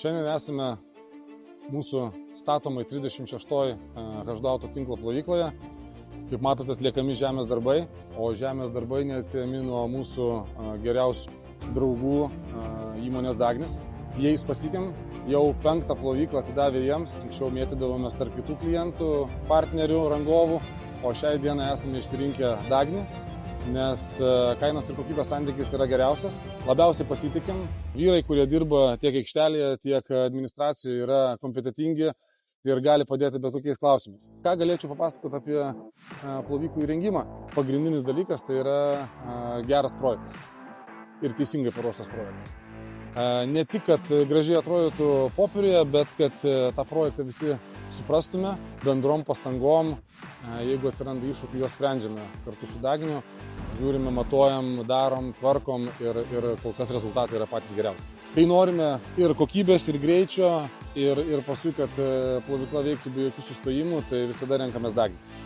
Šiandien esame mūsų statomai 36 HD auto tinklo plovykloje. Kaip matote, atliekami žemės darbai, o žemės darbai neatsiejami nuo mūsų geriausių draugų įmonės Dagnis. Jais pasitikėm, jau 5. plovyklą atidavė jiems, anksčiau mėtydavomės tarp kitų klientų, partnerių, rangovų, o šiai dienai esame išsirinkę Dagnį, nes kainos ir kokybės santykis yra geriausias. Labiausiai pasitikim. Vyrai, kurie dirba tiek aikštelėje, tiek administracijoje, yra kompetentingi ir gali padėti bet kokiais klausimais. Ką galėčiau papasakoti apie plovyklų įrengimą? Pagrindinis dalykas tai yra geras projektas ir teisingai paruoštas projektas. Ne tik, kad gražiai atrodytų popieriuje, bet kad tą projektą visi suprastume, bendrom pastangom, jeigu atsiranda iššūkių, juos sprendžiame kartu su Dagniu, žiūrime, matuojam, darom, tvarkom ir kol kas rezultatai yra patys geriausi. Kai norime ir kokybės, ir greičio, ir paskui, kad plovykla veiktų be jokių sustojimų, tai visada renkamės Dagnį.